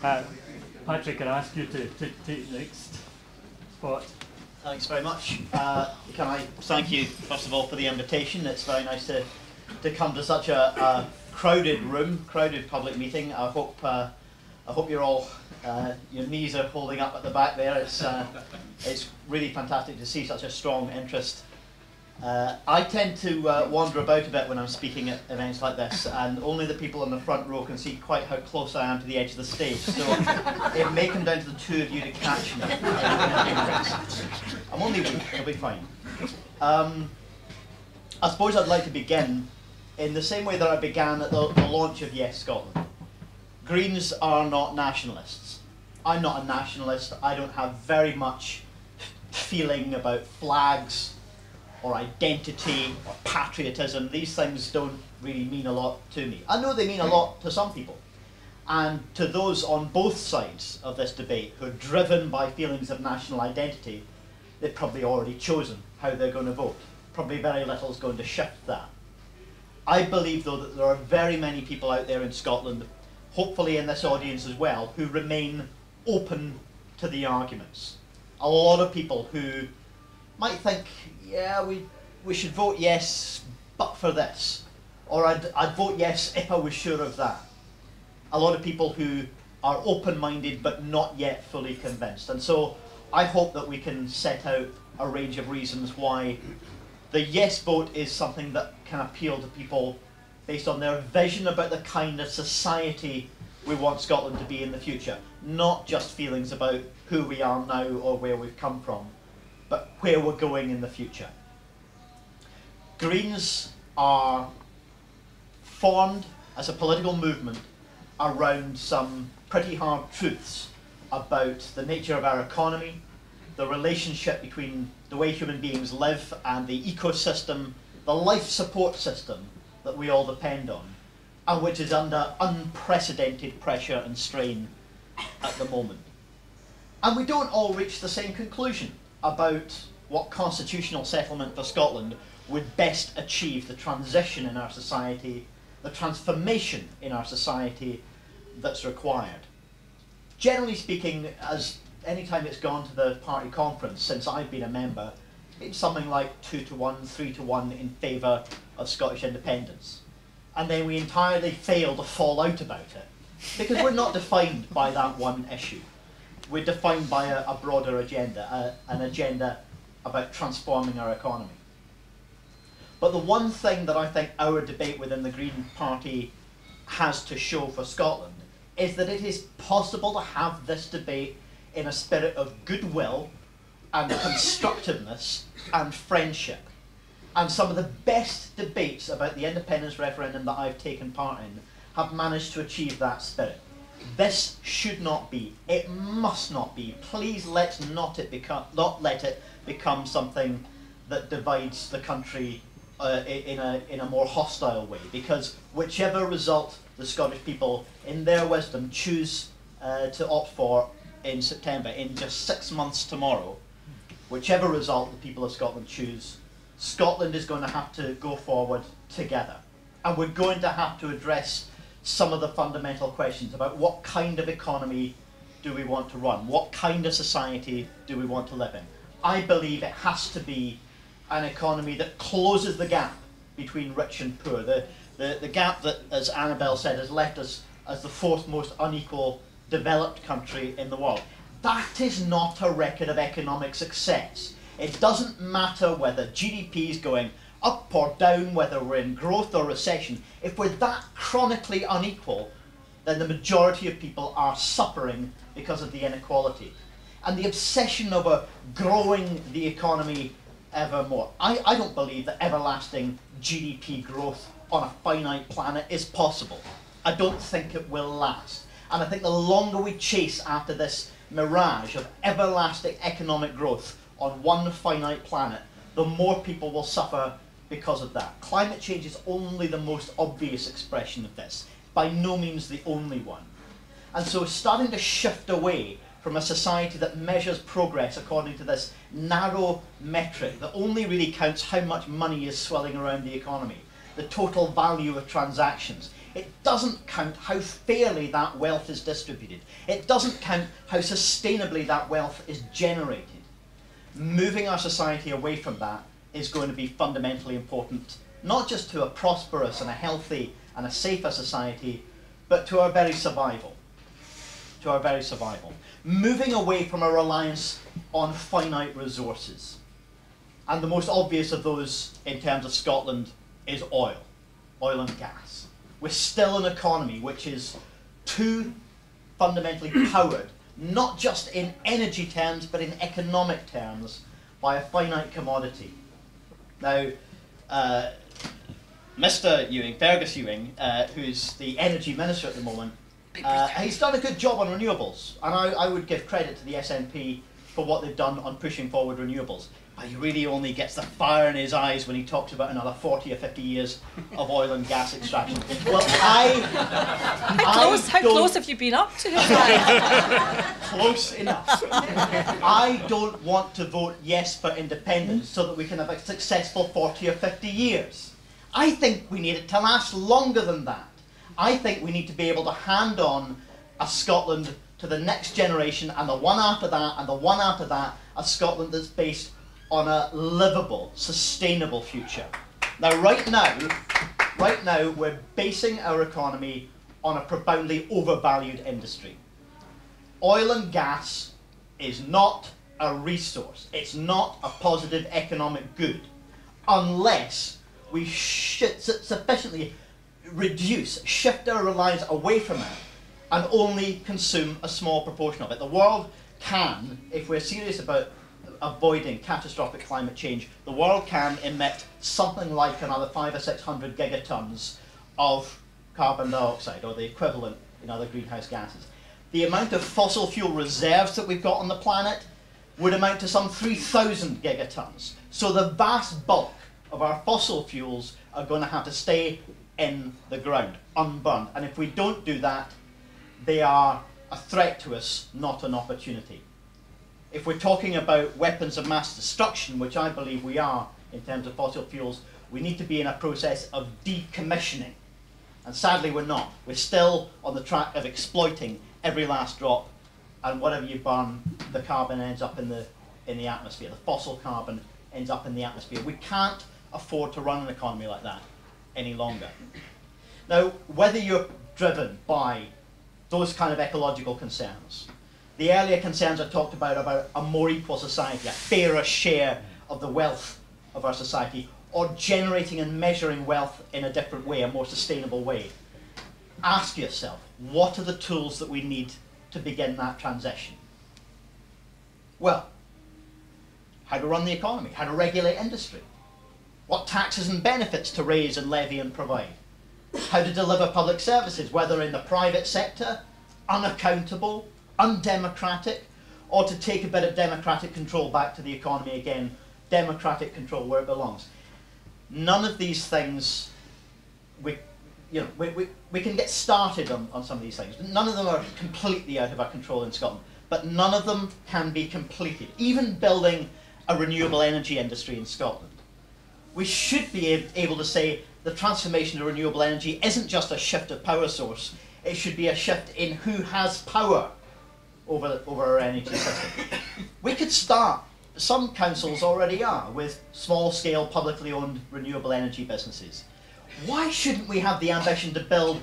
Patrick, can I ask you to take the next spot? Thanks very much. Can I thank you, first of all, for the invitation. It's very nice to come to such a crowded room, crowded public meeting. I hope you're all, your knees are holding up at the back there. It's really fantastic to see such a strong interest. I tend to wander about a bit when I'm speaking at events like this, and only the people in the front row can see quite how close I am to the edge of the stage. So it may come down to the two of you to catch me. I'm only weak, it'll be fine. I suppose I'd like to begin in the same way that I began at the launch of Yes Scotland. Greens are not nationalists. I'm not a nationalist. I don't have very much feeling about flags or identity or patriotism. These things don't really mean a lot to me. I know they mean a lot to some people. And to those on both sides of this debate who are driven by feelings of national identity, they've probably already chosen how they're going to vote. Probably very little is going to shift that. I believe, though, that there are very many people out there in Scotland, hopefully in this audience as well, who remain open to the arguments. A lot of people who might think, yeah, we should vote yes, but for this. Or I'd vote yes if I was sure of that. A lot of people who are open-minded but not yet fully convinced. And so I hope that we can set out a range of reasons why the yes vote is something that can appeal to people based on their vision about the kind of society we want Scotland to be in the future. Not just feelings about who we are now or where we've come from, but where we're going in the future. Greens are formed as a political movement around some pretty hard truths about the nature of our economy, the relationship between the way human beings live and the ecosystem, the life support system that we all depend on, and which is under unprecedented pressure and strain at the moment. And we don't all reach the same conclusion about what constitutional settlement for Scotland would best achieve the transition in our society, the transformation in our society that's required. Generally speaking, as any time it's gone to the party conference since I've been a member, it's something like 2 to 1, 3 to 1 in favour of Scottish independence. And then we entirely fail to fall out about it, because we're not defined by that one issue. We're defined by a broader agenda, an agenda about transforming our economy. But the one thing that I think our debate within the Green Party has to show for Scotland is that it is possible to have this debate in a spirit of goodwill and constructiveness and friendship. And some of the best debates about the independence referendum that I've taken part in have managed to achieve that spirit. This should not be, it must not be. Please let's not let it become something that divides the country in a more hostile way, because whichever result the Scottish people, in their wisdom, choose to opt for in September, in just 6 months tomorrow, whichever result the people of Scotland choose, Scotland is going to have to go forward together. And we're going to have to address some of the fundamental questions about what kind of economy do we want to run? What kind of society do we want to live in? I believe it has to be an economy that closes the gap between rich and poor. The gap that, as Annabelle said, has left us as the 4th most unequal developed country in the world. That is not a record of economic success. It doesn't matter whether GDP is going up or down, whether we're in growth or recession. If we're that chronically unequal, then the majority of people are suffering because of the inequality. And the obsession of growing the economy ever more. I don't believe that everlasting GDP growth on a finite planet is possible. I don't think it will last. And I think the longer we chase after this mirage of everlasting economic growth on one finite planet, the more people will suffer because of that. Climate change is only the most obvious expression of this, by no means the only one. And so starting to shift away from a society that measures progress according to this narrow metric that only really counts how much money is swelling around the economy, the total value of transactions, It doesn't count how fairly that wealth is distributed. It doesn't count how sustainably that wealth is generated. Moving our society away from that is going to be fundamentally important, not just to a prosperous and a healthy and a safer society, but to our very survival. To our very survival. Moving away from a reliance on finite resources. And the most obvious of those in terms of Scotland is oil and gas. We're still an economy which is too fundamentally powered, not just in energy terms, but in economic terms, by a finite commodity. Now, Mr. Ewing, Fergus Ewing, who's the energy minister at the moment, he's done a good job on renewables, and I would give credit to the SNP for what they've done on pushing forward renewables. But he really only gets the fire in his eyes when he talks about another 40 or 50 years of oil and gas extraction. Well, how close have you been up to his line? Close enough. I don't want to vote yes for independence so that we can have a successful 40 or 50 years. I think we need it to last longer than that. I think we need to be able to hand on a Scotland to the next generation, and the one after that, and the one after that, a Scotland that's based on a livable, sustainable future. Now, right now, we're basing our economy on a profoundly overvalued industry. Oil and gas is not a resource. It's not a positive economic good unless we sufficiently shift our reliance away from it and only consume a small proportion of it. The world can, if we're serious about avoiding catastrophic climate change, the world can emit something like another 500 or 600 gigatons of carbon dioxide, or the equivalent in other greenhouse gases. The amount of fossil fuel reserves that we've got on the planet would amount to some 3,000 gigatons. So the vast bulk of our fossil fuels are going to have to stay in the ground, unburned. And if we don't do that, they are a threat to us, not an opportunity. If we're talking about weapons of mass destruction, which I believe we are in terms of fossil fuels, we need to be in a process of decommissioning. And sadly, we're not. We're still on the track of exploiting every last drop, and whatever you burn, the carbon ends up in the atmosphere. The fossil carbon ends up in the atmosphere. We can't afford to run an economy like that any longer. Now, whether you're driven by those kind of ecological concerns, the earlier concerns I talked about a more equal society, a fairer share of the wealth of our society, or generating and measuring wealth in a different way, a more sustainable way, ask yourself, what are the tools that we need to begin that transition? Well, how to run the economy, how to regulate industry, what taxes and benefits to raise and levy and provide, how to deliver public services, whether in the private sector, unaccountable, undemocratic, or to take a bit of democratic control back to the economy again, democratic control where it belongs. None of these things, we can get started on some of these things. None of them are completely out of our control in Scotland, but none of them can be completed. Even building a renewable energy industry in Scotland, we should be able to say the transformation to renewable energy isn't just a shift of power source, it should be a shift in who has power over our energy system. We could start, some councils already are, with small-scale publicly owned renewable energy businesses. Why shouldn't we have the ambition to build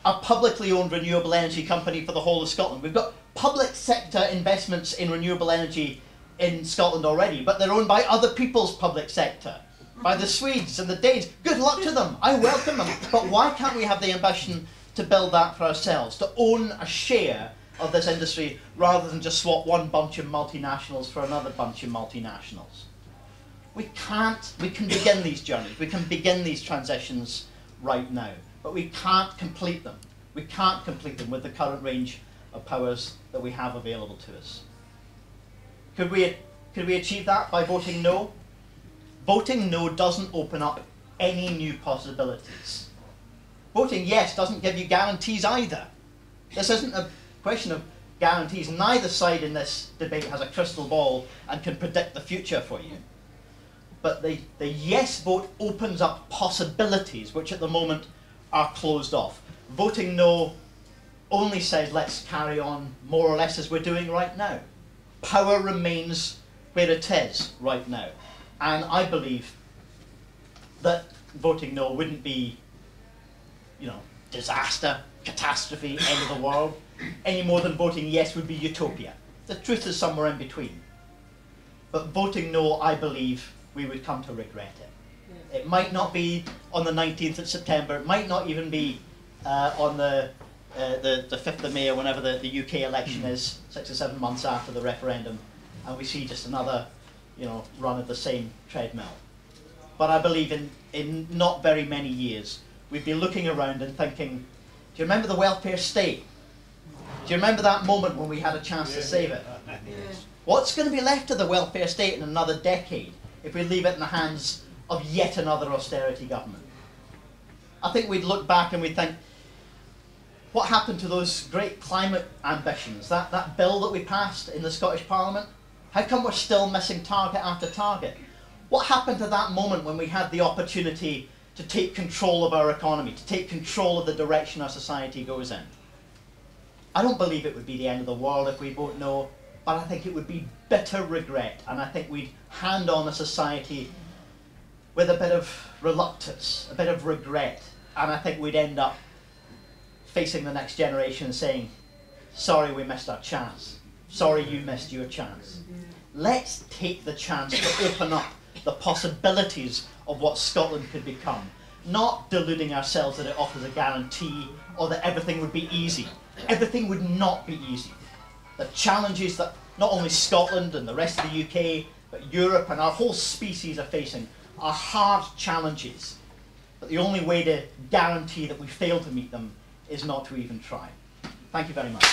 a publicly owned renewable energy company for the whole of Scotland? We've got public sector investments in renewable energy in Scotland already, but they're owned by other people's public sector, by the Swedes and the Danes. Good luck to them, I welcome them. But why can't we have the ambition to build that for ourselves, to own a share of this industry rather than just swap one bunch of multinationals for another bunch of multinationals? We can begin these journeys, we can begin these transitions right now, but we can't complete them. We can't complete them with the current range of powers that we have available to us. Could we achieve that by voting no? Voting no doesn't open up any new possibilities. Voting yes doesn't give you guarantees either. This isn't a question of guarantees. Neither side in this debate has a crystal ball and can predict the future for you. But the yes vote opens up possibilities which at the moment are closed off. Voting no only says let's carry on more or less as we're doing right now. Power remains where it is right now. And I believe that voting no wouldn't be, disaster, catastrophe, end of the world, any more than voting yes would be utopia. The truth is somewhere in between. But voting no, I believe, we would come to regret it. It might not be on the 19th of September, it might not even be on the 5th of May or whenever the UK election is, 6 or 7 months after the referendum, and we see just another run of the same treadmill. But I believe in not very many years, we'd be looking around and thinking, do you remember the welfare state? Do you remember that moment when we had a chance to save it? What's going to be left of the welfare state in another decade if we leave it in the hands of yet another austerity government? I think we'd look back and we'd think, what happened to those great climate ambitions? That bill that we passed in the Scottish Parliament? How come we're still missing target after target? What happened to that moment when we had the opportunity to take control of our economy, to take control of the direction our society goes in? I don't believe it would be the end of the world if we vote no, but I think it would be bitter regret, and I think we'd hand on a society with a bit of reluctance, a bit of regret, and I think we'd end up facing the next generation and saying, sorry we missed our chance, sorry you missed your chance. Let's take the chance to open up the possibilities of what Scotland could become, not deluding ourselves that it offers a guarantee or that everything would be easy. Everything would not be easy. The challenges that not only Scotland and the rest of the UK, but Europe and our whole species are facing are hard challenges. But the only way to guarantee that we fail to meet them is not to even try. Thank you very much.